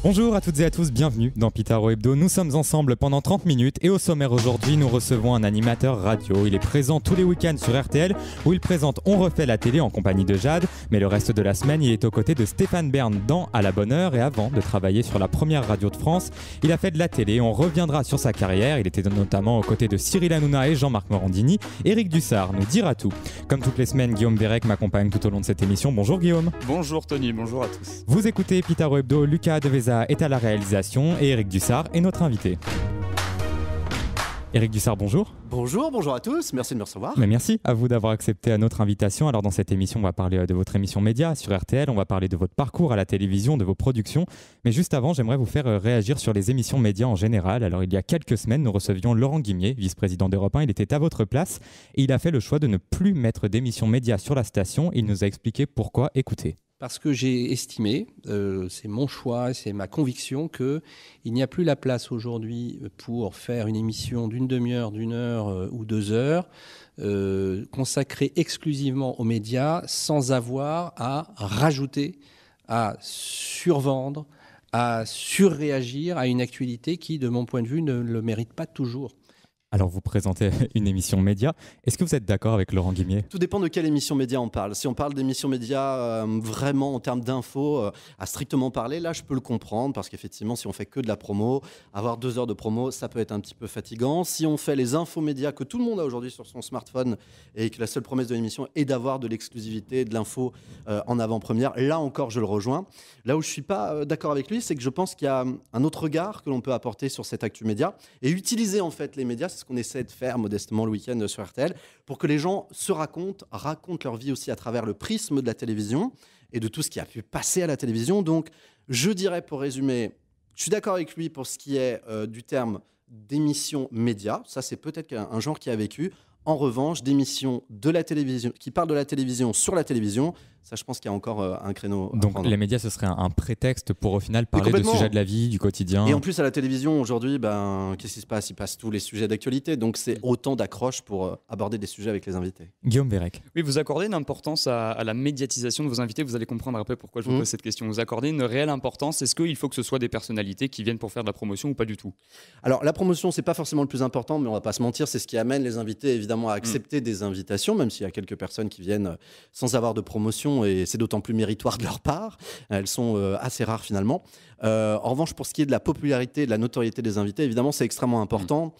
Bonjour à toutes et à tous, bienvenue dans Pitaro Hebdo. Nous sommes ensemble pendant 30 minutes et au sommaire aujourd'hui, nous recevons un animateur radio. Il est présent tous les week-ends sur RTL où il présente On refait la télé en compagnie de Jade. Mais le reste de la semaine, il est aux côtés de Stéphane Bern dans À la bonne heure. Et avant de travailler sur la première radio de France, il a fait de la télé. On reviendra sur sa carrière. Il était notamment aux côtés de Cyril Hanouna et Jean-Marc Morandini. Éric Dussard nous dira tout. Comme toutes les semaines, Guillaume Bérec m'accompagne tout au long de cette émission. Bonjour Guillaume. Bonjour Tony, bonjour à tous. Vous écoutez Pitaro Hebdo, Lucas Deveza est à la réalisation et Éric Dussard est notre invité. Éric Dussard, bonjour. Bonjour à tous, merci de me recevoir. Mais merci à vous d'avoir accepté notre invitation. Alors dans cette émission, on va parler de votre émission média sur RTL, on va parler de votre parcours à la télévision, de vos productions. Mais juste avant, j'aimerais vous faire réagir sur les émissions médias en général. Alors il y a quelques semaines, nous recevions Laurent Guimier, vice-président d'Europe 1. Il était à votre place et il a fait le choix de ne plus mettre d'émissions médias sur la station. Il nous a expliqué pourquoi. Écoutez. Parce que j'ai estimé, c'est mon choix, c'est ma conviction, qu'il n'y a plus la place aujourd'hui pour faire une émission d'une demi-heure, d'une heure ou 2 heures, consacrée exclusivement aux médias, sans avoir à rajouter, à survendre, à surréagir à une actualité qui, de mon point de vue, ne le mérite pas toujours. Alors vous présentez une émission média. Est-ce que vous êtes d'accord avec Laurent Guimier ? Tout dépend de quelle émission média on parle. Si on parle d'émissions médias vraiment en termes d'infos, à strictement parler, là je peux le comprendre parce qu'effectivement si on fait que de la promo, avoir 2 heures de promo, ça peut être un petit peu fatigant. Si on fait les infos médias que tout le monde a aujourd'hui sur son smartphone et que la seule promesse de l'émission est d'avoir de l'exclusivité, de l'info en avant-première, là encore je le rejoins. Là où je ne suis pas d'accord avec lui, c'est que je pense qu'il y a un autre regard que l'on peut apporter sur cette actu média et utiliser en fait les médias, c'est ce qu'on essaie de faire modestement le week-end sur RTL, pour que les gens se racontent leur vie aussi à travers le prisme de la télévision et de tout ce qui a pu passer à la télévision. Donc, je dirais pour résumer, je suis d'accord avec lui pour ce qui est du terme d'émission média. Ça, c'est peut-être un genre qui a vécu. En revanche, d'émissions de la télévision, qui parlent de la télévision sur la télévision, ça, je pense qu'il y a encore un créneau. Donc, les médias, ce serait un prétexte pour, au final, parler de sujets de la vie, du quotidien. Et en plus, à la télévision, aujourd'hui, qu'est-ce qui se passe ? Il passe tous les sujets d'actualité. Donc, c'est autant d'accroches pour aborder des sujets avec les invités. Guillaume Bérec. Oui, vous accordez une importance à la médiatisation de vos invités. Vous allez comprendre après pourquoi je vous pose cette question. Vous accordez une réelle importance. Est-ce qu'il faut que ce soit des personnalités qui viennent pour faire de la promotion ou pas du tout ? Alors, la promotion, c'est pas forcément le plus important, mais on va pas se mentir, c'est ce qui amène les invités, évidemment, à accepter des invitations, même s'il y a quelques personnes qui viennent sans avoir de promotion, et c'est d'autant plus méritoire de leur part. Elles sont assez rares, finalement. En revanche, pour ce qui est de la popularité, de la notoriété des invités, évidemment, c'est extrêmement important.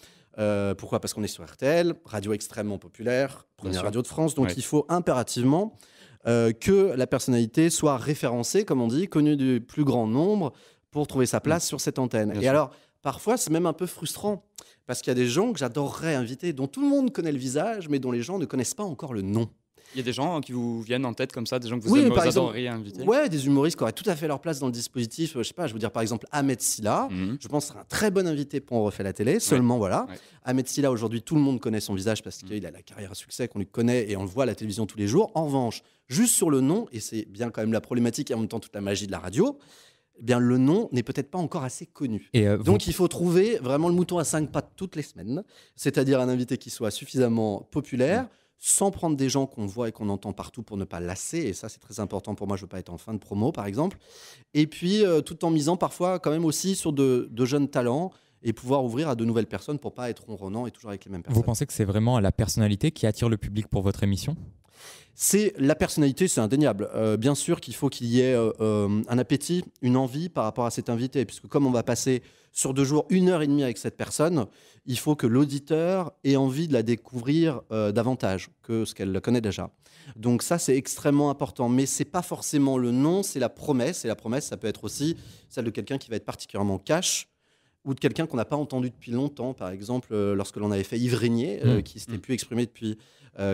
Pourquoi ? Parce qu'on est sur RTL, radio extrêmement populaire, première radio de France, donc il faut impérativement que la personnalité soit référencée, comme on dit, connue du plus grand nombre pour trouver sa place sur cette antenne. Et alors, parfois, c'est même un peu frustrant, parce qu'il y a des gens que j'adorerais inviter, dont tout le monde connaît le visage, mais dont les gens ne connaissent pas encore le nom. Il y a des gens qui vous viennent en tête comme ça, des gens que vous adoreriez inviter ? Ouais, des humoristes qui auraient tout à fait leur place dans le dispositif. Je sais pas, je veux dire par exemple Ahmed Silla. Je pense que c'est un très bon invité pour On refait la télé. Seulement voilà, Ahmed Silla aujourd'hui tout le monde connaît son visage parce qu'il a la carrière à succès qu'on lui connaît et on le voit à la télévision tous les jours. En revanche, juste sur le nom, et c'est bien quand même la problématique et en même temps toute la magie de la radio, eh bien le nom n'est peut-être pas encore assez connu. Donc il faut trouver vraiment le mouton à 5 pattes toutes les semaines, c'est-à-dire un invité qui soit suffisamment populaire, sans prendre des gens qu'on voit et qu'on entend partout pour ne pas lasser, et ça c'est très important pour moi, je ne veux pas être en fin de promo par exemple, et puis tout en misant parfois quand même aussi sur de jeunes talents, et pouvoir ouvrir à de nouvelles personnes pour ne pas être ronronnant et toujours avec les mêmes personnes. Vous pensez que c'est vraiment la personnalité qui attire le public pour votre émission ? C'est la personnalité, c'est indéniable. Bien sûr qu'il faut qu'il y ait un appétit, une envie par rapport à cet invité, puisque comme on va passer sur 2 jours 1h30 avec cette personne, il faut que l'auditeur ait envie de la découvrir davantage que ce qu'elle connaît déjà. Donc ça, c'est extrêmement important. Mais ce n'est pas forcément le nom, c'est la promesse. Et la promesse, ça peut être aussi celle de quelqu'un qui va être particulièrement cash, ou de quelqu'un qu'on n'a pas entendu depuis longtemps. Par exemple, lorsque l'on avait fait Yves Régnier, qui ne s'était plus exprimé depuis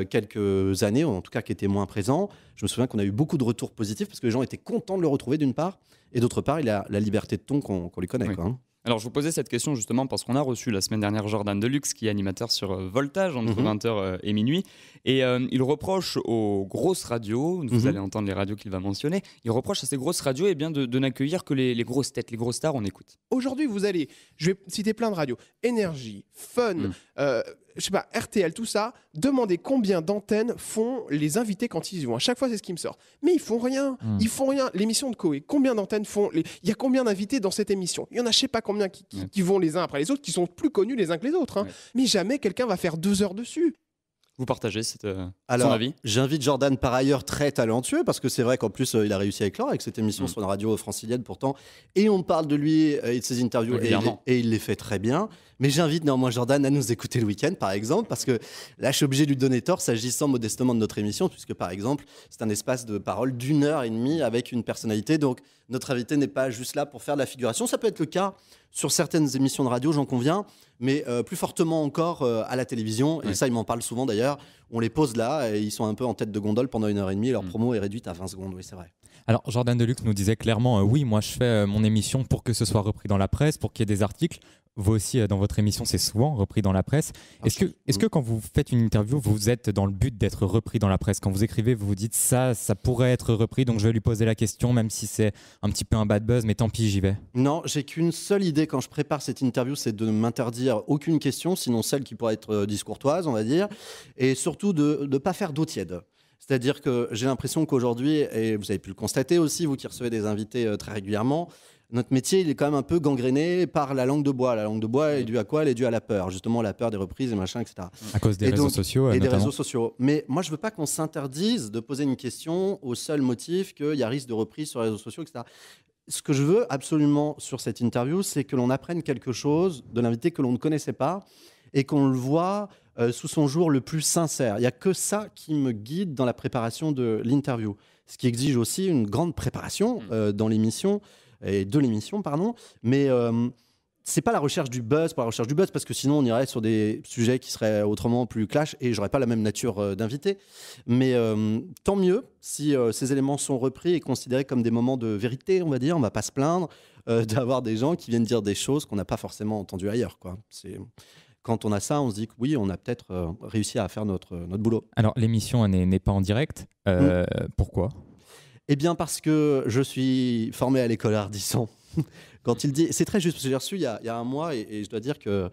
quelques années, ou en tout cas qui était moins présent. Je me souviens qu'on a eu beaucoup de retours positifs parce que les gens étaient contents de le retrouver d'une part, et d'autre part, il a la liberté de ton qu'on lui connaît. Quoi, hein. Alors, je vous posais cette question justement parce qu'on a reçu la semaine dernière Jordan Deluxe, qui est animateur sur Voltage entre 20h et minuit. Et il reproche aux grosses radios, vous allez entendre les radios qu'il va mentionner, il reproche à ces grosses radios de n'accueillir que les grosses têtes, les grosses stars, on écoute. Aujourd'hui, je vais citer plein de radios. Énergie, Fun, je sais pas, RTL, tout ça, demandez combien d'antennes font les invités quand ils y vont. À chaque fois, c'est ce qui me sort. Mais ils font rien. Ils font rien. L'émission de Koé, combien d'antennes font il y a combien d'invités dans cette émission? Il y en a, je sais pas combien qui vont les uns après les autres, qui sont plus connus les uns que les autres. Hein. Mais jamais quelqu'un va faire 2 heures dessus. Vous partagez son Alors, avis? j'invite Jordan, par ailleurs très talentueux, parce que c'est vrai qu'en plus, il a réussi à éclore avec cette émission sur une radio francilienne pourtant. Et on parle de lui et de ses interviews, et il les fait très bien. Mais j'invite néanmoins Jordan à nous écouter le week-end, par exemple, parce que là, je suis obligé de lui donner tort, s'agissant modestement de notre émission, puisque, par exemple, c'est un espace de parole d'1h30 avec une personnalité. Donc, notre invité n'est pas juste là pour faire de la figuration. Ça peut être le cas sur certaines émissions de radio, j'en conviens, mais plus fortement encore à la télévision. Et ça, il m'en parle souvent d'ailleurs. On les pose là et ils sont un peu en tête de gondole pendant 1h30 et leur promo est réduite à 20 secondes. Oui, c'est vrai. Alors, Jordan Deluxe nous disait clairement, oui, moi je fais mon émission pour que ce soit repris dans la presse, pour qu'il y ait des articles. Vous aussi, dans votre émission, c'est souvent repris dans la presse. Est-ce que quand vous faites une interview, vous êtes dans le but d'être repris dans la presse? Quand vous écrivez, vous vous dites ça pourrait être repris, donc je vais lui poser la question, même si c'est un petit peu un bad buzz, mais tant pis, j'y vais. Non, j'ai qu'une seule idée quand je prépare cette interview, c'est de ne m'interdire aucune question, sinon celle qui pourrait être discourtoise, on va dire, et surtout de ne pas faire d'eau tiède. C'est-à-dire que j'ai l'impression qu'aujourd'hui, et vous avez pu le constater aussi, vous qui recevez des invités très régulièrement, notre métier, il est quand même un peu gangréné par la langue de bois. La langue de bois est due à quoi? Elle est due à la peur, justement la peur des reprises et machin, etc. À cause des réseaux sociaux, et notamment. des réseaux sociaux. Mais moi, je veux pas qu'on s'interdise de poser une question au seul motif qu'il y a risque de reprise sur les réseaux sociaux, etc. Ce que je veux absolument sur cette interview, c'est que l'on apprenne quelque chose de l'invité que l'on ne connaissait pas et qu'on le voit sous son jour le plus sincère. Il n'y a que ça qui me guide dans la préparation de l'interview. Ce qui exige aussi une grande préparation dans l'émission, pardon. Mais c'est pas la recherche du buzz pour la recherche du buzz, parce que sinon on irait sur des sujets qui seraient autrement plus clash et j'aurais pas la même nature d'invité. Mais tant mieux si ces éléments sont repris et considérés comme des moments de vérité, on va dire. On va pas se plaindre d'avoir des gens qui viennent dire des choses qu'on n'a pas forcément entendues ailleurs, quoi. Quand on a ça, on se dit que oui, on a peut-être réussi à faire notre boulot. Alors, l'émission n'est pas en direct. Pourquoi? Eh bien, parce que je suis formé à l'école Ardisson. Quand il dit... C'est très juste, parce que j'ai reçu il y a un mois, et je dois dire que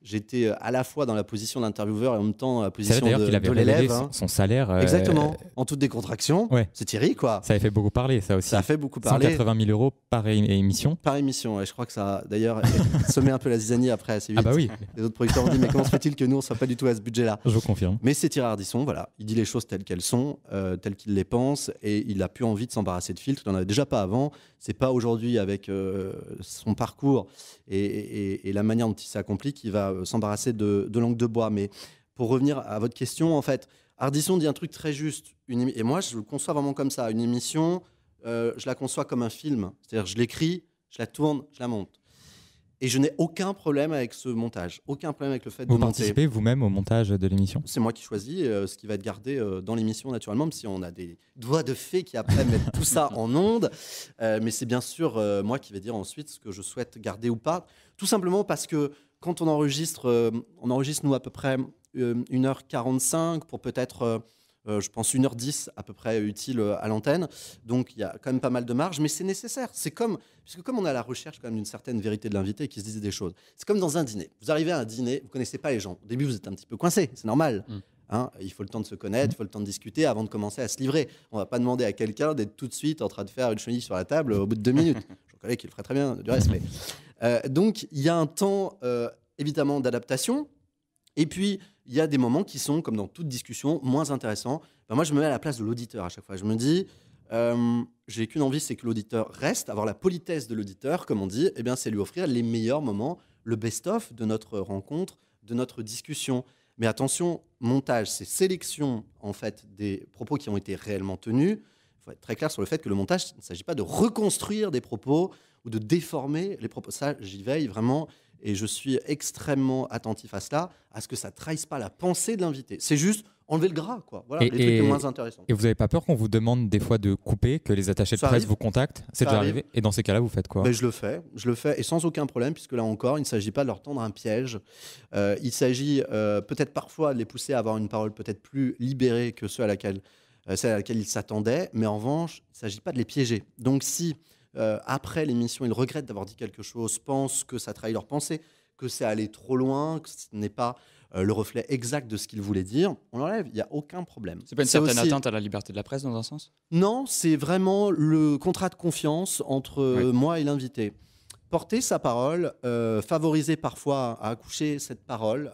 j'étais à la fois dans la position d'intervieweur et en même temps dans la position de l'élève. C'est d'ailleurs qu'il avait révélé son salaire. Exactement, en toute décontraction. Ouais. C'est Thierry, quoi. Ça a fait beaucoup parler, ça aussi. Ça a fait beaucoup parler. 180 000 € par émission. Par émission, et je crois que ça a d'ailleurs semé un peu la zizanie après assez vite. Ah bah oui. Les autres producteurs ont dit, mais comment se fait-il que nous, on ne soit pas du tout à ce budget-là? Je vous confirme. Mais c'est Thierry Ardisson, voilà. Il dit les choses telles qu'elles sont, telles qu'il les pense, et il n'a plus envie de s'embarrasser de filtres. Il n'en avait déjà pas avant. C'est pas aujourd'hui, avec son parcours et la manière dont il s'accomplit, qu'il va s'embarrasser de langue de bois. Mais pour revenir à votre question, en fait, Ardisson dit un truc très juste. Et moi, je le conçois vraiment comme ça. Une émission, je la conçois comme un film. C'est-à-dire, je l'écris, je la tourne, je la monte. Et je n'ai aucun problème avec ce montage. Aucun problème avec le fait de monter. Vous participez vous-même au montage de l'émission? C'est moi qui choisis ce qui va être gardé dans l'émission, naturellement, même si on a des doigts de fée qui après mettent tout ça en ondes. Mais c'est bien sûr moi qui vais dire ensuite ce que je souhaite garder ou pas. Tout simplement parce que quand on enregistre nous à peu près 1h45 pour peut-être... je pense 1h10 à peu près utile à l'antenne. Donc il y a quand même pas mal de marge, mais c'est nécessaire. Puisque comme on a la recherche quand même d'une certaine vérité de l'invité qui se disait des choses, c'est comme dans un dîner. Vous arrivez à un dîner, vous ne connaissez pas les gens. Au début, vous êtes un petit peu coincé, c'est normal. Hein, il faut le temps de se connaître, il faut le temps de discuter avant de commencer à se livrer. On ne va pas demander à quelqu'un d'être tout de suite en train de faire une chenille sur la table au bout de 2 minutes. Je reconnais qu'il le ferait très bien du reste. Mais, donc il y a un temps évidemment d'adaptation. Et puis, il y a des moments qui sont, comme dans toute discussion, moins intéressants. Ben moi, je me mets à la place de l'auditeur à chaque fois. Je me dis, j'ai qu'une envie, c'est que l'auditeur reste, avoir la politesse de l'auditeur, comme on dit, eh bien, c'est lui offrir les meilleurs moments, le best-of de notre rencontre, de notre discussion. Mais attention, montage, c'est sélection en fait, des propos qui ont été réellement tenus. Il faut être très clair sur le fait que le montage, il ne s'agit pas de reconstruire des propos ou de déformer les propos. Ça, j'y veille vraiment. Et je suis extrêmement attentif à cela, à ce que ça ne trahisse pas la pensée de l'invité. C'est juste enlever le gras, quoi. Voilà, les trucs les moins intéressants. Et vous n'avez pas peur qu'on vous demande des fois de couper, que les attachés de presse vous contactent? C'est déjà arrivé. Et dans ces cas-là, vous faites quoi? Ben, je le fais, et sans aucun problème, puisque là encore, il ne s'agit pas de leur tendre un piège. Il s'agit peut-être parfois de les pousser à avoir une parole peut-être plus libérée que celle à laquelle ils s'attendaient, mais en revanche, il ne s'agit pas de les piéger. Donc si... après l'émission, ils regrettent d'avoir dit quelque chose, pensent que ça trahit leur pensée, que c'est allé trop loin, que ce n'est pas le reflet exact de ce qu'il voulait dire, on l'enlève, il n'y a aucun problème. C'est pas une certaine atteinte à la liberté de la presse dans un sens ? Non, c'est vraiment le contrat de confiance entre moi et l'invité. Porter sa parole, favoriser parfois à accoucher cette parole,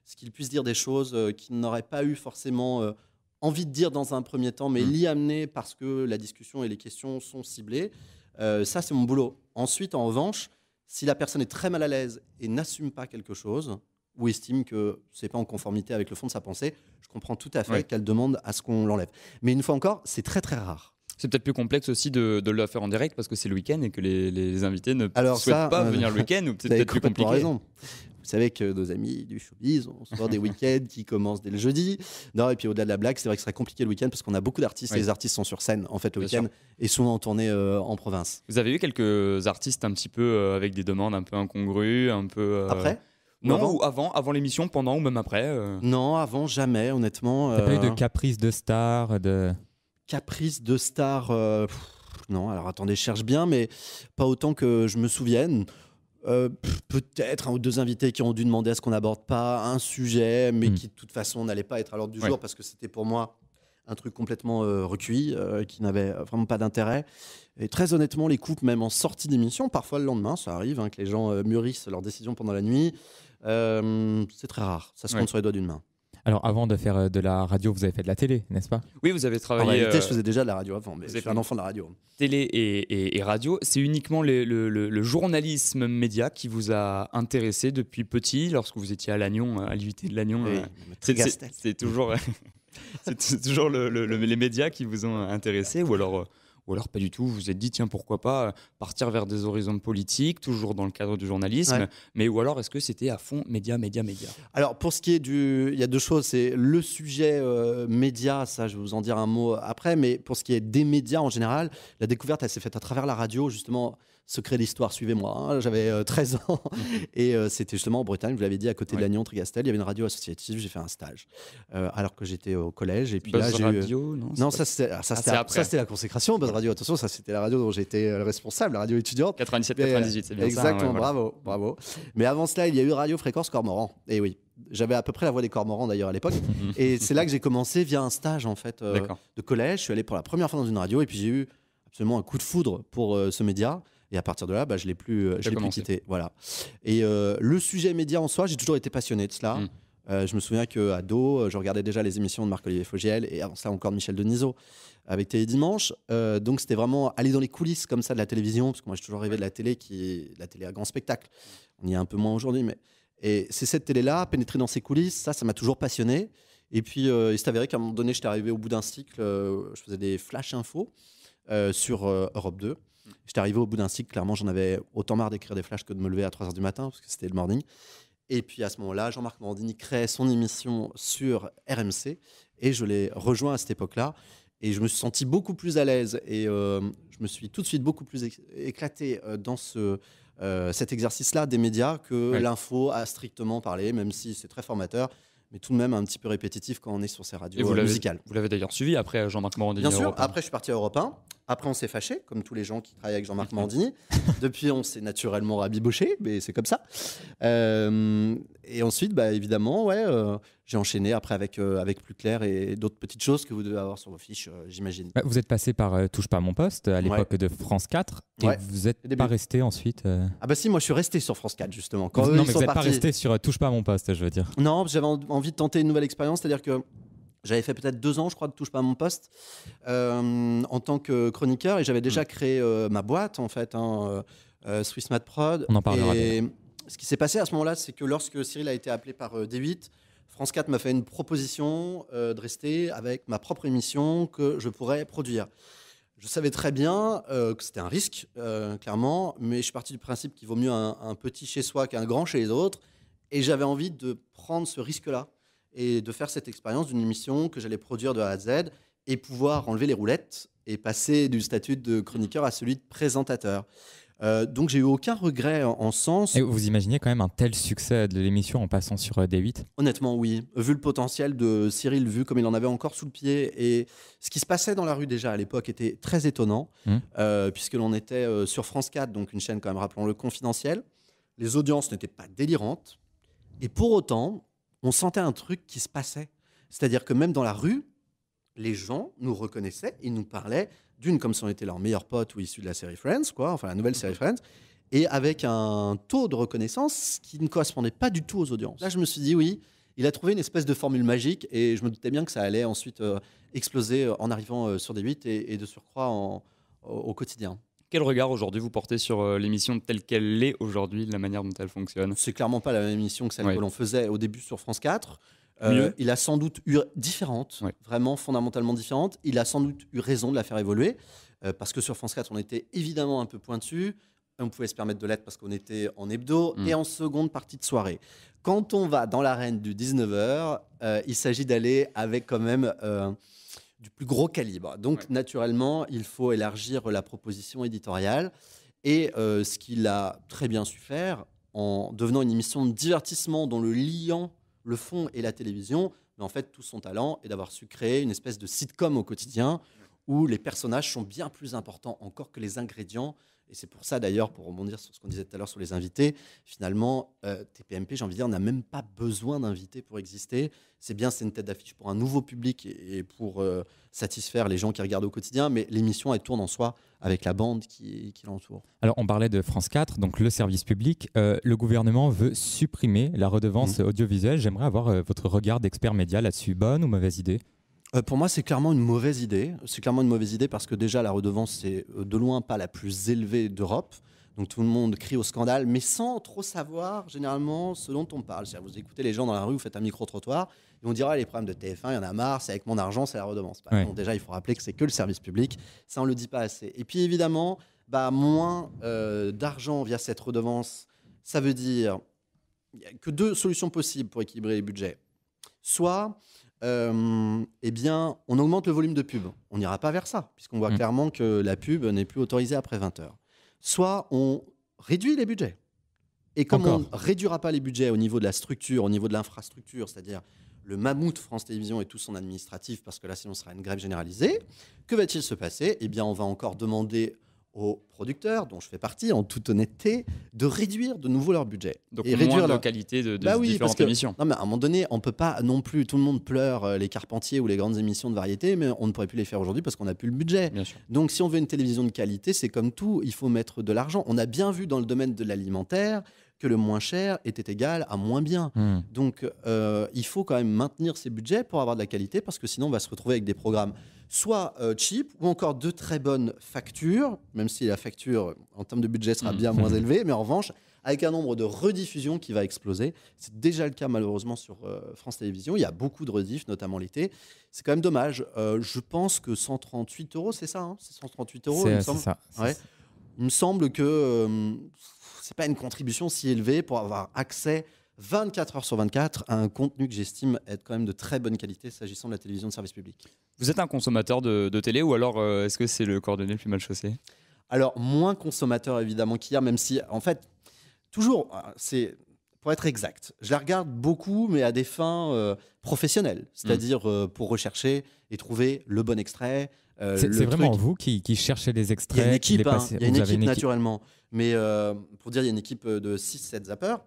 ce qu'il puisse dire des choses qu'il n'aurait pas eu forcément envie de dire dans un premier temps, mais l'y amener parce que la discussion et les questions sont ciblées. Ça, c'est mon boulot. Ensuite, en revanche, si la personne est très mal à l'aise et n'assume pas quelque chose ou estime que ce n'est pas en conformité avec le fond de sa pensée, je comprends tout à fait qu'elle demande à ce qu'on l'enlève. Mais une fois encore, c'est très très rare. C'est peut-être plus complexe aussi de le faire en direct parce que c'est le week-end et que les invités ne souhaitent pas venir le week-end, ou peut-être plus compliqué. Raison. Vous savez que nos amis du showbiz ont souvent des week-ends qui commencent dès le jeudi. Non, et puis au-delà de la blague, c'est vrai que ce serait compliqué le week-end parce qu'on a beaucoup d'artistes et les artistes sont sur scène en fait le week-end et souvent en tournée en province. Vous avez eu quelques artistes un petit peu avec des demandes un peu incongrues, un peu... Après ? Non, ou avant l'émission, pendant ou même après Non, avant, jamais, honnêtement. T'as pas eu de caprice de star Caprice de star non, alors attendez, je cherche bien, mais pas autant que je me souvienne. Peut-être un ou deux invités qui ont dû demander à ce qu'on n'aborde pas un sujet, mais qui de toute façon n'allait pas être à l'ordre du jour parce que c'était pour moi un truc complètement recuit, qui n'avait vraiment pas d'intérêt. Et très honnêtement, les coupes, même en sortie d'émission, parfois le lendemain, ça arrive que les gens mûrissent leurs décisions pendant la nuit. C'est très rare, ça se compte sur les doigts d'une main. Alors, avant de faire de la radio, vous avez fait de la télé, n'est-ce pas ? Oui, vous avez travaillé... En réalité, je faisais déjà de la radio avant, mais je suis un enfant de la radio. Télé et radio, c'est uniquement le journalisme média qui vous a intéressé depuis petit, lorsque vous étiez à Lannion, à l'IUT de Lannion. C'est toujours, c'est toujours les médias qui vous ont intéressé, ou alors pas du tout, vous vous êtes dit tiens pourquoi pas partir vers des horizons politiques, toujours dans le cadre du journalisme, mais ou alors est-ce que c'était à fond média. Alors pour ce qui est il y a deux choses, c'est le sujet média, ça je vais vous en dire un mot après, mais pour ce qui est des médias en général, la découverte elle s'est faite à travers la radio, justement. Secret de l'histoire, suivez-moi, j'avais 13 ans et c'était justement en Bretagne, vous l'avez dit, à côté de Lannion, Trigastel, il y avait une radio associative, j'ai fait un stage alors que j'étais au collège et puis Buzz là Radio, non, ça c'était la consécration. Buzz Radio, attention, ça c'était la radio dont j'étais le responsable, la radio étudiante 97-98, c'est bien exactement, ça, bravo. Mais avant cela il y a eu Radio Fréquence Cormoran, et oui, j'avais à peu près la voix des Cormorans d'ailleurs à l'époque et c'est là que j'ai commencé via un stage en fait de collège. Je suis allé pour la première fois dans une radio et puis j'ai eu absolument un coup de foudre pour ce média. Et à partir de là, je l'ai plus quitté. Voilà. Et le sujet média en soi, j'ai toujours été passionné de cela. Je me souviens qu'ado, je regardais déjà les émissions de Marc-Olivier Fogiel et avant ça encore de Michel Denisot avec Télé Dimanche. Donc c'était vraiment aller dans les coulisses comme ça de la télévision, parce que moi j'ai toujours rêvé de la télé la télé à grand spectacle. On y est un peu moins aujourd'hui, mais et c'est cette télé-là, pénétrer dans ces coulisses, ça m'a toujours passionné. Et puis il s'est avéré qu'à un moment donné, j'étais arrivé au bout d'un cycle, je faisais des flash infos sur Europe 2. J'étais arrivé au bout d'un cycle, clairement, j'en avais autant marre d'écrire des flashs que de me lever à 3h du matin, parce que c'était le morning. Et puis à ce moment-là, Jean-Marc Morandini crée son émission sur RMC, et je l'ai rejoint à cette époque-là. Et je me suis senti beaucoup plus à l'aise, et je me suis tout de suite beaucoup plus éclaté dans cet exercice-là des médias que l'info a strictement parlé, même si c'est très formateur. Mais tout de même un petit peu répétitif quand on est sur ces radios musicales. Vous l'avez d'ailleurs suivi après Jean-Marc Morandini. Bien sûr, après je suis parti à Europe 1. Après on s'est fâché, comme tous les gens qui travaillent avec Jean-Marc Morandini. Depuis on s'est naturellement rabiboché, mais c'est comme ça. Et ensuite, évidemment, j'ai enchaîné après avec Plus Clair et d'autres petites choses que vous devez avoir sur vos fiches, j'imagine. Vous êtes passé par Touche pas à mon poste à l'époque de France 4 et vous n'êtes pas resté ensuite Ah bah si, moi je suis resté sur France 4 justement. Non, mais vous n'êtes pas resté sur Touche pas à mon poste, je veux dire. Non, j'avais envie de tenter une nouvelle expérience, c'est-à-dire que j'avais fait peut-être 2 ans, je crois, de Touche pas à mon poste en tant que chroniqueur, et j'avais déjà créé ma boîte en fait, Swiss Mad Prod. On en parlera. Et ce qui s'est passé à ce moment-là, c'est que lorsque Cyril a été appelé par D8, France 4 m'a fait une proposition de rester avec ma propre émission que je pourrais produire. Je savais très bien que c'était un risque, clairement, mais je suis parti du principe qu'il vaut mieux un petit chez soi qu'un grand chez les autres, et j'avais envie de prendre ce risque-là et de faire cette expérience d'une émission que j'allais produire de A à Z et pouvoir enlever les roulettes et passer du statut de chroniqueur à celui de présentateur. Donc j'ai eu aucun regret en sens. Et vous imaginez quand même un tel succès de l'émission en passant sur D8 ? Honnêtement, oui. Vu le potentiel de Cyril, vu comme il en avait encore sous le pied, et ce qui se passait dans la rue déjà à l'époque était très étonnant, puisque l'on était sur France 4, donc une chaîne quand même, rappelons-le, confidentielle. Les audiences n'étaient pas délirantes. Et pour autant, on sentait un truc qui se passait. C'est-à-dire que même dans la rue, les gens nous reconnaissaient, ils nous parlaient d'une comme si on était leur meilleur pote ou issu de la série Friends, quoi, enfin la nouvelle série Friends, et avec un taux de reconnaissance qui ne correspondait pas du tout aux audiences. Là, je me suis dit, oui, il a trouvé une espèce de formule magique, et je me doutais bien que ça allait ensuite exploser en arrivant sur D8 et de surcroît au quotidien. Quel regard aujourd'hui vous portez sur l'émission telle qu'elle est aujourd'hui, de la manière dont elle fonctionne? C'est clairement pas la même émission que celle que l'on faisait au début sur France 4. Il a sans doute eu différentes, vraiment fondamentalement différentes. Il a sans doute eu raison de la faire évoluer, parce que sur France 4, on était évidemment un peu pointu. On pouvait se permettre de l'être parce qu'on était en hebdo et en seconde partie de soirée. Quand on va dans l'arène du 19h, il s'agit d'aller avec quand même du plus gros calibre. Donc, naturellement, il faut élargir la proposition éditoriale. Et ce qu'il a très bien su faire, en devenant une émission de divertissement dont le liant, le fond et la télévision, mais en fait, tout son talent est d'avoir su créer une espèce de sitcom au quotidien où les personnages sont bien plus importants encore que les ingrédients. Et c'est pour ça, d'ailleurs, pour rebondir sur ce qu'on disait tout à l'heure sur les invités, finalement, TPMP, j'ai envie de dire, n'a même pas besoin d'invités pour exister. C'est bien, c'est une tête d'affiche pour un nouveau public et pour satisfaire les gens qui regardent au quotidien, mais l'émission, elle tourne en soi avec la bande qui l'entoure. Alors, on parlait de France 4, donc le service public. Le gouvernement veut supprimer la redevance audiovisuelle. J'aimerais avoir votre regard d'expert média là-dessus. Bonne ou mauvaise idée ? Pour moi, c'est clairement une mauvaise idée. C'est clairement une mauvaise idée parce que déjà, la redevance, c'est de loin pas la plus élevée d'Europe. Donc tout le monde crie au scandale, mais sans trop savoir généralement ce dont on parle. C'est-à-dire, vous écoutez les gens dans la rue, vous faites un micro-trottoir, ils vont dire ah, les problèmes de TF1, il y en a marre, c'est avec mon argent, c'est la redevance. Donc déjà, il faut rappeler que c'est que le service public. Ça, on ne le dit pas assez. Et puis évidemment, moins d'argent via cette redevance, ça veut dire qu'il n'y a que deux solutions possibles pour équilibrer les budgets. Soit on augmente le volume de pub. On n'ira pas vers ça, puisqu'on voit clairement que la pub n'est plus autorisée après 20h. Soit on réduit les budgets. Et comme on ne réduira pas les budgets au niveau de la structure, au niveau de l'infrastructure, c'est-à-dire le mammouth France Télévisions et tout son administratif, parce que là, sinon, ce sera une grève généralisée, que va-t-il se passer ? Eh bien, on va encore demander aux producteurs, dont je fais partie, en toute honnêteté, de réduire de nouveau leur budget. Donc et réduire la qualité de différentes émissions. Non, mais à un moment donné, on ne peut pas non plus, tout le monde pleure les Carpentiers ou les grandes émissions de variété, mais on ne pourrait plus les faire aujourd'hui parce qu'on n'a plus le budget. Bien sûr. Donc si on veut une télévision de qualité, c'est comme tout, il faut mettre de l'argent. On a bien vu dans le domaine de l'alimentaire que le moins cher était égal à moins bien. Donc il faut quand même maintenir ces budgets pour avoir de la qualité, parce que sinon on va se retrouver avec des programmes soit cheap, ou encore de très bonnes factures, même si la facture en termes de budget sera bien moins élevée, mais en revanche avec un nombre de rediffusions qui va exploser. C'est déjà le cas malheureusement sur France Télévisions. Il y a beaucoup de rediffs, notamment l'été. C'est quand même dommage. Je pense que 138 €, c'est ça, hein, c'est 138 €, il me semble. C'est ça. Ouais. Il me semble que c'est pas une contribution si élevée pour avoir accès 24 heures sur 24 à un contenu que j'estime être quand même de très bonne qualité s'agissant de la télévision de service public. Vous êtes un consommateur de télé, ou alors est-ce que c'est le cordonnier le plus mal chaussé ? Alors, moins consommateur évidemment qu'hier, même si en fait, toujours, c'est pour être exact, je la regarde beaucoup, mais à des fins professionnelles, c'est-à-dire pour rechercher et trouver le bon extrait. C'est vraiment vous qui cherchez les extraits. Il y a une équipe, il y a une équipe naturellement. Mais pour dire, il y a une équipe de 6-7 zappeurs.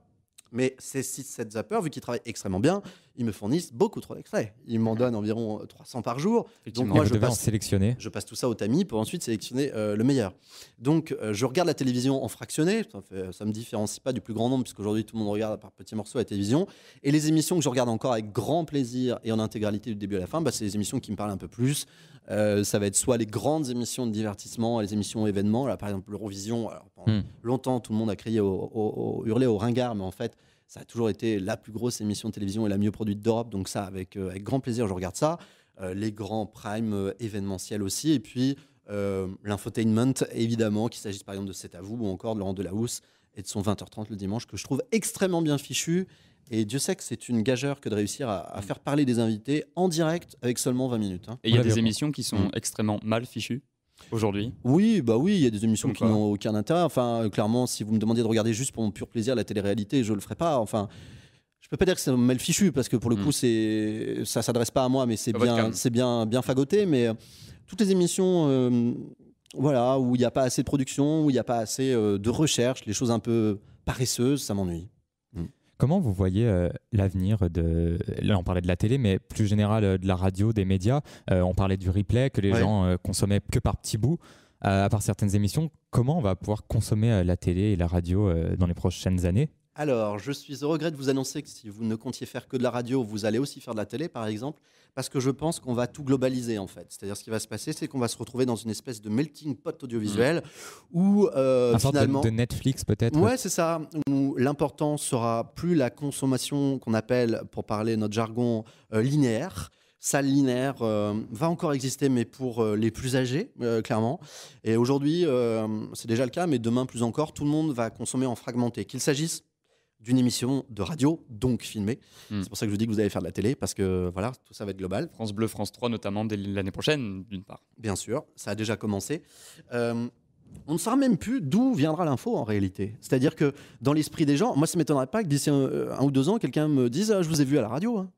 Mais ces 6-7 zappeurs, vu qu'ils travaillent extrêmement bien, ils me fournissent beaucoup trop d'extraits. Ils m'en donnent environ 300 par jour. Donc moi, je passe tout ça au tamis pour ensuite sélectionner le meilleur. Donc je regarde la télévision en fractionné. Ça me différencie pas du plus grand nombre, puisqu'aujourd'hui tout le monde regarde par petits morceaux la télévision. Et les émissions que je regarde encore avec grand plaisir et en intégralité du début à la fin, c'est les émissions qui me parlent un peu plus. Ça va être soit les grandes émissions de divertissement, les émissions événements. Là, par exemple, l'Eurovision. Pendant longtemps, tout le monde a crié, hurlé au ringard, mais en fait, ça a toujours été la plus grosse émission de télévision et la mieux produite d'Europe. Donc ça, avec grand plaisir, je regarde ça. Les grands primes événementiels aussi. Et puis, l'infotainment, évidemment, qu'il s'agisse par exemple de C'est à vous ou encore de Laurent Delahousse et de son 20h30 le dimanche, que je trouve extrêmement bien fichu. Et Dieu sait que c'est une gageure que de réussir à faire parler des invités en direct avec seulement 20 minutes. Et il y a des émissions qui sont extrêmement mal fichues aujourd'hui. Oui, il y a des émissions qui n'ont aucun intérêt. Enfin, clairement, si vous me demandiez de regarder juste pour mon pur plaisir la télé-réalité, je ne le ferai pas. Enfin, je peux pas dire que c'est mal fichu, parce que pour le coup, ça s'adresse pas à moi, mais c'est bien fagoté. Mais toutes les émissions où il n'y a pas assez de production, où il n'y a pas assez de recherche, les choses un peu paresseuses, ça m'ennuie. Comment vous voyez l'avenir de... Là, on parlait de la télé, mais plus général de la radio, des médias. On parlait du replay que les gens consommaient que par petits bouts, à part certaines émissions. Comment on va pouvoir consommer la télé et la radio dans les prochaines années ? Alors, je suis au regret de vous annoncer que si vous ne comptiez faire que de la radio, vous allez aussi faire de la télé, par exemple, parce que je pense qu'on va tout globaliser, en fait. C'est-à-dire, ce qui va se passer, c'est qu'on va se retrouver dans une espèce de melting pot audiovisuel où, finalement... sorte de Netflix, peut-être. Ouais, c'est ça. Où l'important sera plus la consommation qu'on appelle, pour parler notre jargon, linéaire. Salle linéaire va encore exister, mais pour les plus âgés, clairement. Et aujourd'hui, c'est déjà le cas, mais demain plus encore, tout le monde va consommer en fragmenté. Qu'il s'agisse d'une émission de radio, donc filmée. C'est pour ça que je vous dis que vous allez faire de la télé, parce que voilà, tout ça va être global. France Bleu, France 3 notamment dès l'année prochaine, d'une part. Bien sûr, ça a déjà commencé. On ne saura même plus d'où viendra l'info en réalité. C'est-à-dire que dans l'esprit des gens, moi ça ne m'étonnerait pas que d'ici un ou 2 ans, quelqu'un me dise « je vous ai vu à la radio hein. ».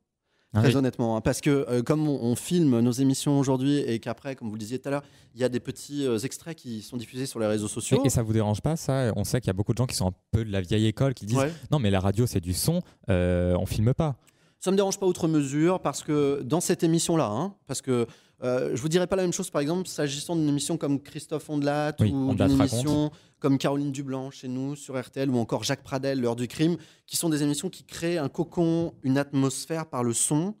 Très honnêtement, hein, parce que comme on filme nos émissions aujourd'hui et qu'après, comme vous le disiez tout à l'heure, il y a des petits extraits qui sont diffusés sur les réseaux sociaux. Et ça vous dérange pas ça ? On sait qu'il y a beaucoup de gens qui sont un peu de la vieille école qui disent non mais la radio c'est du son, on filme pas. Ça me dérange pas outre mesure parce que dans cette émission-là, hein, parce que je vous dirais pas la même chose par exemple s'agissant d'une émission comme Christophe Ondelat ou d'une émission comme Caroline Dublanc chez nous sur RTL ou encore Jacques Pradel, L'heure du crime, qui sont des émissions qui créent un cocon, une atmosphère par le son.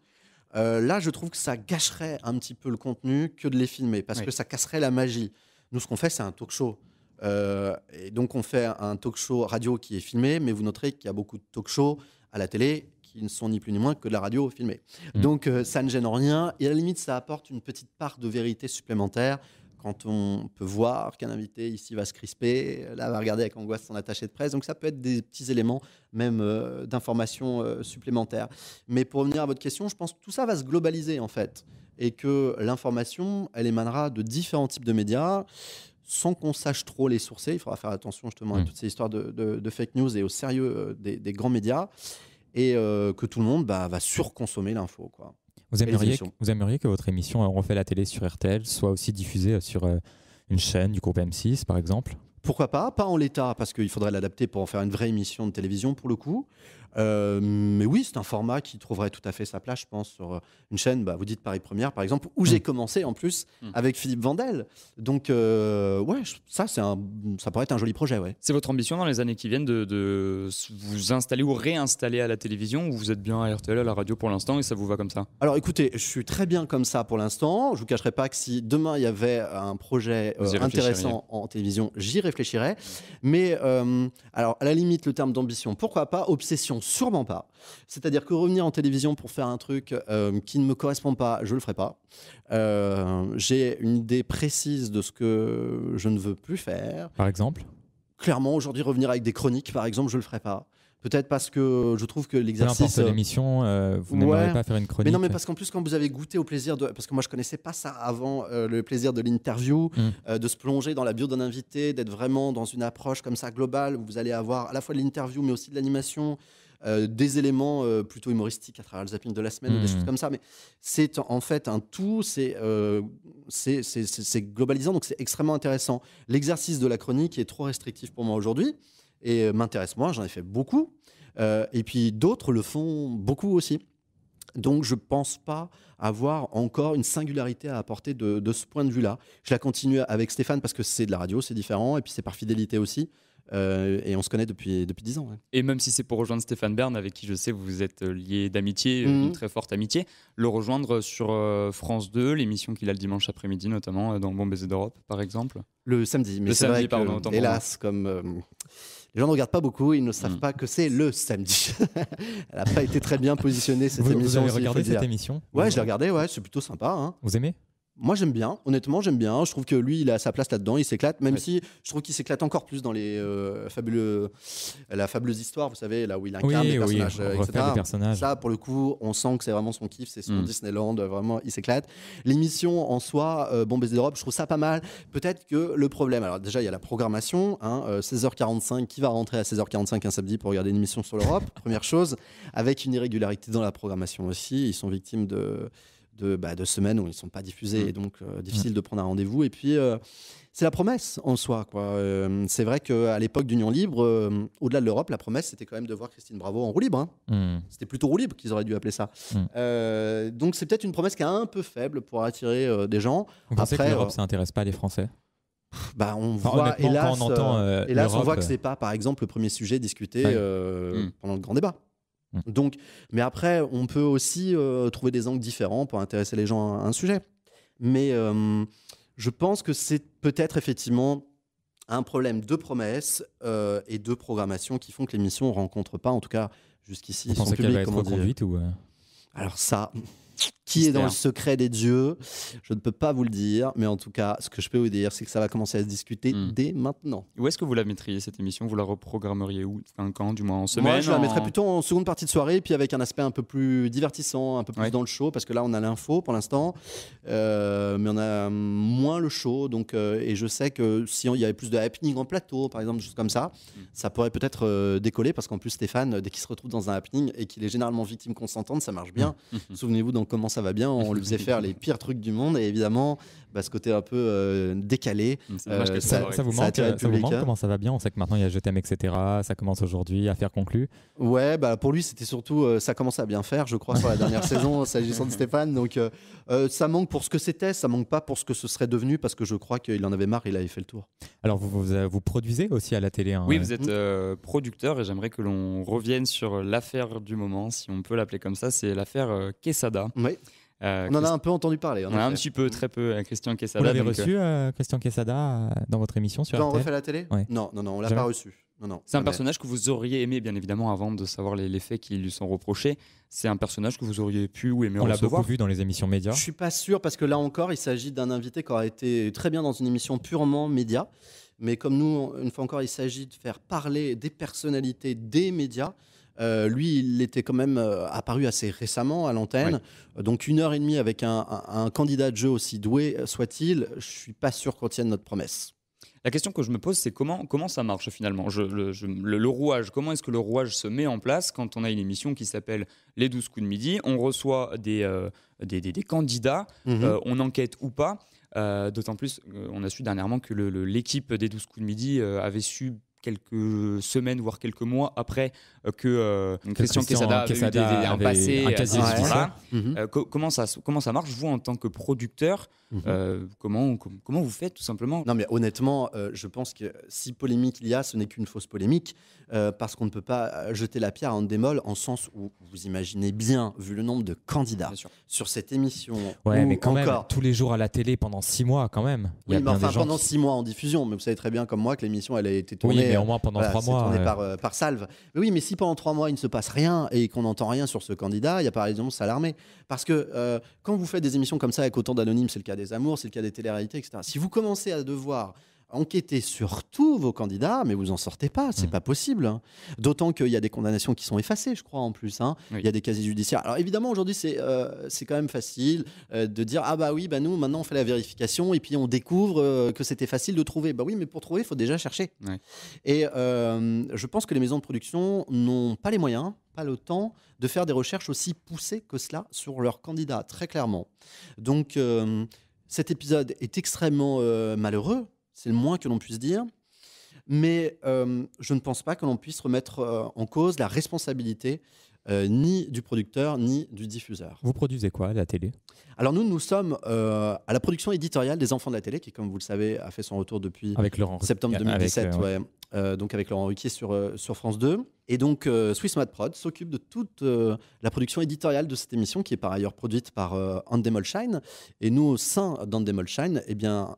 Là, je trouve que ça gâcherait un petit peu le contenu que de les filmer parce que ça casserait la magie. Nous, ce qu'on fait, c'est un talk show. Et donc, on fait un talk show radio qui est filmé, mais vous noterez qu'il y a beaucoup de talk shows à la télé qui ne sont ni plus ni moins que de la radio filmée. Donc, ça ne gêne en rien. Et à la limite, ça apporte une petite part de vérité supplémentaire. Quand on peut voir qu'un invité ici va se crisper, là va regarder avec angoisse son attaché de presse. Donc ça peut être des petits éléments même d'information supplémentaires. Mais pour revenir à votre question, je pense que tout ça va se globaliser en fait. Et que l'information, elle émanera de différents types de médias sans qu'on sache trop les sourcer. Il faudra faire attention justement à toutes ces histoires de fake news et au sérieux des grands médias. Et que tout le monde va surconsommer l'info, quoi. Vous aimeriez que votre émission On refait la télé sur RTL soit aussi diffusée sur une chaîne du groupe M6, par exemple ? Pourquoi pas ? Pas en l'état, parce qu'il faudrait l'adapter pour en faire une vraie émission de télévision, pour le coup. Mais oui, c'est un format qui trouverait tout à fait sa place, je pense, sur une chaîne, vous dites Paris Première, par exemple, où j'ai commencé, en plus, avec Philippe Vandel. Donc, ouais, ça pourrait être un joli projet, ouais. C'est votre ambition dans les années qui viennent de vous installer ou réinstaller à la télévision, ou vous êtes bien à RTL, à la radio pour l'instant, et ça vous va comme ça ? Alors, écoutez, je suis très bien comme ça pour l'instant. Je ne vous cacherai pas que si demain, il y avait un projet intéressant en télévision, j'y réfléchirais. Mais, alors, à la limite, le terme d'ambition, pourquoi pas ? Obsession, sûrement pas. C'est-à-dire que revenir en télévision pour faire un truc qui ne me correspond pas, je ne le ferai pas. J'ai une idée précise de ce que je ne veux plus faire. Par exemple ? Clairement, aujourd'hui, revenir avec des chroniques, par exemple, je ne le ferai pas. Peut-être parce que je trouve que l'exercice... Peu importe l'émission, vous n'aimeriez pas faire une chronique ? Mais non, mais parce qu'en plus, quand vous avez goûté au plaisir de... Parce que moi, je ne connaissais pas ça avant, le plaisir de l'interview, de se plonger dans la bio d'un invité, d'être vraiment dans une approche comme ça globale, où vous allez avoir à la fois de l'interview, mais aussi de l'animation, des éléments plutôt humoristiques à travers le zapping de la semaine ou des choses comme ça. Mais c'est en fait un tout, c'est globalisant, donc c'est extrêmement intéressant. L'exercice de la chronique est trop restrictif pour moi aujourd'hui et m'intéresse moins, j'en ai fait beaucoup. Et puis d'autres le font beaucoup aussi. Donc je ne pense pas avoir encore une singularité à apporter de ce point de vue-là. Je la continue avec Stéphane parce que c'est de la radio, c'est différent, et puis c'est par fidélité aussi. Et on se connaît depuis 10 ans. Ouais. Et même si c'est pour rejoindre Stéphane Bern, avec qui je sais vous êtes liés d'amitié, une très forte amitié, le rejoindre sur France 2, l'émission qu'il a le dimanche après-midi, notamment dans Bon Baiser d'Europe, par exemple. Le samedi, mais c'est vrai que, hélas, comme les gens ne regardent pas beaucoup, ils ne savent pas que c'est le samedi. Elle n'a pas été très bien positionnée, cette émission. Vous avez regardé cette émission ? Ouais, je l'ai regardée, ouais, c'est plutôt sympa. Hein. Vous aimez ? Moi, j'aime bien. Honnêtement, j'aime bien. Je trouve que lui, il a sa place là-dedans. Il s'éclate, même si je trouve qu'il s'éclate encore plus dans les la fabuleuse histoire, vous savez, là où il incarne les personnages, etc. Les personnages. Ça, pour le coup, on sent que c'est vraiment son kiff, c'est son Disneyland. Vraiment, il s'éclate. L'émission en soi, Bon Baiser d'Europe, je trouve ça pas mal. Peut-être que le problème, alors déjà, il y a la programmation, 16h45. Qui va rentrer à 16h45 un samedi pour regarder une émission sur l'Europe ? Première chose, avec une irrégularité dans la programmation aussi. Ils sont victimes de semaines où ils ne sont pas diffusés, et donc difficile de prendre un rendez-vous. Et puis, c'est la promesse en soi, quoi. C'est vrai qu'à l'époque d'Union Libre, au-delà de l'Europe, la promesse, c'était quand même de voir Christine Bravo en roue libre. C'était plutôt roue libre qu'ils auraient dû appeler ça. Donc, c'est peut-être une promesse qui est un peu faible pour attirer des gens. Vous pensez que l'Europe, ça n'intéresse pas les Français? On voit, hélas, on voit que ce n'est pas, par exemple, le premier sujet discuté pendant le grand débat. Donc, mais après, on peut aussi trouver des angles différents pour intéresser les gens à un sujet. Mais je pense que c'est peut-être effectivement un problème de promesses et de programmation qui font que l'émission ne rencontre pas, en tout cas jusqu'ici, son public. Vous pensez qu'elle va être reconduite ou Alors ça... Qui est dans le secret des dieux? Je ne peux pas vous le dire, mais en tout cas, ce que je peux vous dire, c'est que ça va commencer à se discuter dès maintenant. Où est-ce que vous la mettriez, cette émission? Vous la reprogrammeriez où? Quand, du moins en semaine? Moi, je la mettrais plutôt en seconde partie de soirée, puis avec un aspect un peu plus divertissant, un peu plus dans le show, parce que là, on a l'info pour l'instant, mais on a moins le show. Donc, et je sais que si il y avait plus de happening en plateau, par exemple, des choses comme ça, ça pourrait peut-être décoller, parce qu'en plus, Stéphane, dès qu'il se retrouve dans un happening et qu'il est généralement victime consentante, ça marche bien. Souvenez-vous, dans Comment ça va bien, on lui faisait faire les pires trucs du monde, et évidemment ce côté un peu décalé, ça vous manque Comment ça va bien? On sait que maintenant il y a Je t'aime, etc. Ça commence aujourd'hui, Affaire conclue. Ouais, pour lui c'était surtout ça commence à bien faire, je crois, sur la dernière saison s'agissant de Stéphane. Donc ça manque pour ce que c'était, ça manque pas pour ce que ce serait devenu, parce que je crois qu'il en avait marre, il avait fait le tour. Alors vous produisez aussi à la télé, hein? Oui, vous êtes producteur, et j'aimerais que l'on revienne sur l'affaire du moment, si on peut l'appeler comme ça. C'est l'affaire Quesada. Oui. On en a un peu entendu parler. On a un petit peu, très peu, Christian Quesada. Vous l'avez reçu, Christian Quesada, dans votre émission sur RTL? On refait la télé? Non, on l'a pas reçu. Non, c'est un personnage que vous auriez aimé, bien évidemment, avant de savoir les faits qui lui sont reprochés. C'est un personnage que vous auriez pu ou aimé recevoir. On l'a beaucoup vu dans les émissions médias. Je suis pas sûr, parce que là encore, il s'agit d'un invité qui aurait été très bien dans une émission purement média. Mais comme nous, une fois encore, il s'agit de faire parler des personnalités des médias. Lui, il était quand même apparu assez récemment à l'antenne. Donc 1h30 avec un candidat de jeu aussi doué soit-il, je suis pas sûr qu'on tienne notre promesse. La question que je me pose, c'est comment ça marche finalement, le rouage. Comment est-ce que le rouage se met en place quand on a une émission qui s'appelle Les 12 coups de midi? On reçoit des candidats, on enquête ou pas. D'autant plus, on a su dernièrement que l'équipe des 12 coups de midi avait su quelques semaines, voire quelques mois après que Christian Quesada avait eu un passé. Comment ça marche, vous, en tant que producteur? Comment vous faites, tout simplement? Non, mais honnêtement, je pense que si polémique il y a, ce n'est qu'une fausse polémique, parce qu'on ne peut pas jeter la pierre à Endemol, en sens où vous imaginez bien, vu le nombre de candidats sur cette émission. Ouais, mais quand même, tous les jours à la télé pendant 6 mois, quand même. Oui, mais enfin, pendant 6 mois en diffusion. Mais vous savez très bien comme moi que l'émission, elle a été tournée. Oui, mais au moins pendant 3 mois. Tournée par salve. Mais oui, mais si pendant 3 mois il ne se passe rien et qu'on n'entend rien sur ce candidat, il y a par exemple s'alarmer. Parce que quand vous faites des émissions comme ça avec autant d'anonymes, c'est le cas des Amours, c'est le cas des téléréalités, etc. Si vous commencez à devoir enquêter sur tous vos candidats, mais vous en sortez pas, c'est pas possible. Hein. D'autant qu'il y a des condamnations qui sont effacées, je crois, en plus. Hein. Oui. Il y a des casiers judiciaires. Alors évidemment, aujourd'hui, c'est quand même facile de dire nous, maintenant, on fait la vérification et puis on découvre que c'était facile de trouver. Bah oui, mais pour trouver, il faut déjà chercher. Ouais. Et je pense que les maisons de production n'ont pas les moyens, pas le temps de faire des recherches aussi poussées que cela sur leurs candidats, très clairement. Donc, cet épisode est extrêmement malheureux. C'est le moins que l'on puisse dire. Mais je ne pense pas que l'on puisse remettre en cause la responsabilité ni du producteur, ni du diffuseur. Vous produisez quoi à la télé? Alors nous sommes à la production éditoriale des Enfants de la télé, qui, comme vous le savez, a fait son retour depuis septembre 2017, donc avec Laurent Ruquier sur France 2. Et donc Swissmad Prod s'occupe de toute la production éditoriale de cette émission, qui est par ailleurs produite par Endemol Shine. Et nous, au sein d'Endemol Shine,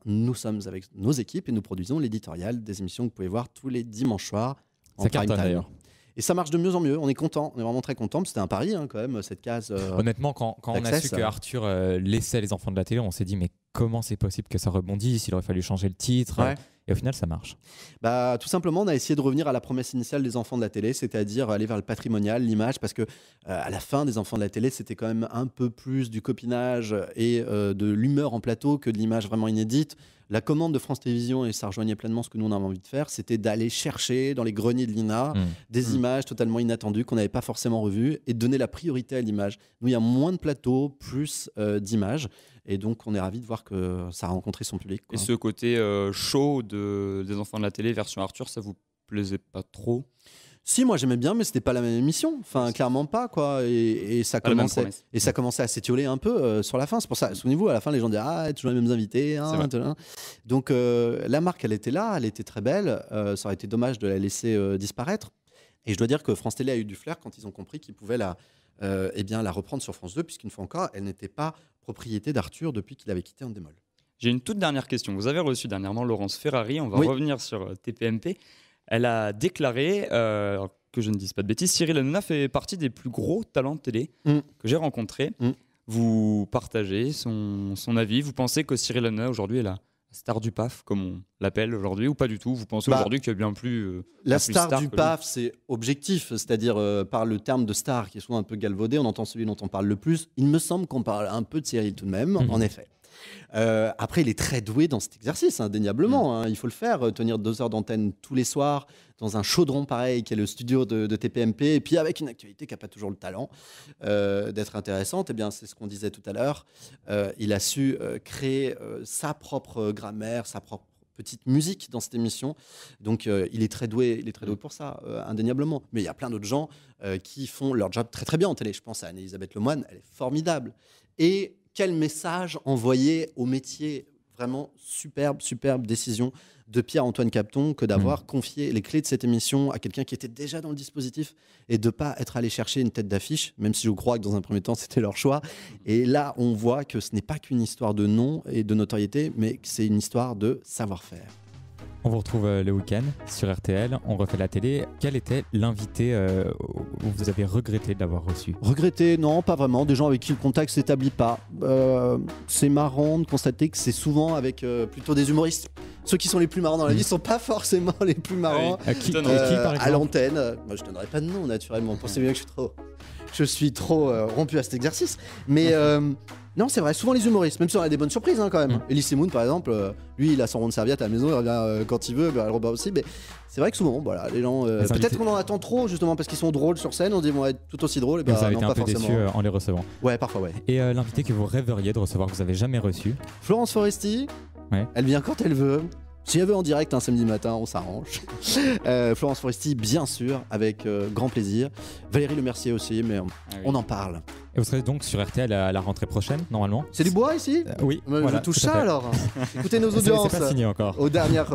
nous sommes avec nos équipes et nous produisons l'éditorial des émissions que vous pouvez voir tous les dimanches soirs en prime time. D'ailleurs. Et ça marche de mieux en mieux, on est content, on est vraiment très content. C'était un pari quand même, cette case. Honnêtement, quand on a su que Arthur laissait les Enfants de la télé, on s'est dit mais comment c'est possible que ça rebondisse? Il aurait fallu changer le titre. Et au final, ça marche. Tout simplement, on a essayé de revenir à la promesse initiale des Enfants de la télé, c'est-à-dire aller vers le patrimonial, l'image, parce que à la fin des Enfants de la télé, c'était quand même un peu plus du copinage et de l'humeur en plateau que de l'image vraiment inédite. La commande de France Télévisions, et ça rejoignait pleinement ce que nous on avait envie de faire, c'était d'aller chercher dans les greniers de l'INA des images totalement inattendues qu'on n'avait pas forcément revues et de donner la priorité à l'image. Nous, il y a moins de plateaux, plus d'images. Et donc, on est ravis de voir que ça a rencontré son public, quoi. Et ce côté show des enfants de la télé, version Arthur, ça vous plaisait pas trop? Si, moi j'aimais bien, mais c'était pas la même émission. Enfin, clairement pas, quoi. Et ça commençait à s'étioler un peu sur la fin. C'est pour ça, souvenez-vous, à la fin, les gens disaient ah, toujours les mêmes invités. Hein, donc, la marque, elle était là, elle était très belle. Ça aurait été dommage de la laisser disparaître. Et je dois dire que France Télé a eu du flair quand ils ont compris qu'ils pouvaient la reprendre sur France 2, puisqu'une fois encore, elle n'était pas propriété d'Arthur depuis qu'il avait quitté Endemol. J'ai une toute dernière question. Vous avez reçu dernièrement Laurence Ferrari. On va revenir sur TPMP. Elle a déclaré, que je ne dise pas de bêtises, Cyril Hanouna fait partie des plus gros talents de télé que j'ai rencontrés. Vous partagez son avis. Vous pensez que Cyril Hanouna aujourd'hui est la star du PAF, comme on l'appelle aujourd'hui, ou pas du tout? Vous pensez aujourd'hui qu'il y a bien plus... la star du PAF, c'est objectif, c'est-à-dire par le terme de star qui est souvent un peu galvaudé, on entend celui dont on parle le plus. Il me semble qu'on parle un peu de Cyril tout de même, en effet. Après, il est très doué dans cet exercice, indéniablement. Il faut le faire, tenir 2 heures d'antenne tous les soirs dans un chaudron pareil qui est le studio de TPMP, et puis avec une actualité qui n'a pas toujours le talent d'être intéressante. Eh bien, c'est ce qu'on disait tout à l'heure. Il a su créer sa propre grammaire, sa propre petite musique dans cette émission. Donc, il est très doué pour ça, indéniablement. Mais il y a plein d'autres gens qui font leur job très très bien en télé. Je pense à Anne-Elisabeth Lemoine, elle est formidable. Et quel message envoyer au métier, vraiment superbe décision de Pierre-Antoine Capton que d'avoir confié les clés de cette émission à quelqu'un qui était déjà dans le dispositif et de ne pas être allé chercher une tête d'affiche, même si je crois que dans un premier temps c'était leur choix. Et là on voit que ce n'est pas qu'une histoire de nom et de notoriété, mais que c'est une histoire de savoir-faire. On vous retrouve le week-end sur RTL, on refait la télé. Quel était l'invité où vous avez regretté d'avoir reçu? Regretter, non, pas vraiment. Des gens avec qui le contact ne s'établit pas. C'est marrant de constater que c'est souvent avec plutôt des humoristes. Ceux qui sont les plus marrants dans la vie ne sont pas forcément les plus marrants qui, par exemple, à l'antenne. Moi, je ne donnerai pas de nom, naturellement. Pensez bien que je suis trop rompu à cet exercice. Mais... non, c'est vrai, souvent les humoristes, même si on a des bonnes surprises quand même. Elie Semoun, par exemple, lui, il a son rond de serviette à la maison, il revient quand il veut, Robert aussi. Mais c'est vrai que souvent, voilà, les gens. Peut-être qu'on en attend trop, justement, parce qu'ils sont drôles sur scène, on dit, ils vont être tout aussi drôles. Et vous avez non, été un pas peu forcément. déçu en les recevant. Ouais, parfois, ouais. Et l'invité que vous rêveriez de recevoir, que vous n'avez jamais reçu? Florence Foresti, elle vient quand elle veut. Si elle veut en direct un samedi matin, on s'arrange. Florence Foresti, bien sûr, avec grand plaisir. Valérie Lemercier aussi, mais on en parle. Et vous serez donc sur RTL à la rentrée prochaine, normalement? C'est du bois ici? Oui. Je touche ça alors. Écoutez nos audiences. C'est pas signé encore. Aux dernières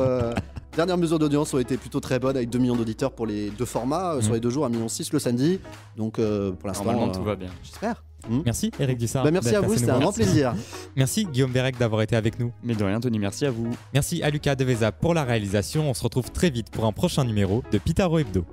mesures d'audience ont été plutôt très bonnes, avec 2 millions d'auditeurs pour les 2 formats, sur les 2 jours, 1,6 million le samedi. Donc pour l'instant, normalement tout va bien. J'espère. Merci Eric Dussart. Merci à vous, c'était un grand plaisir. Merci Guillaume Bérec d'avoir été avec nous. Mais de rien Tony, merci à vous. Merci à Lucas Deveza pour la réalisation. On se retrouve très vite pour un prochain numéro de Pitaro Hebdo.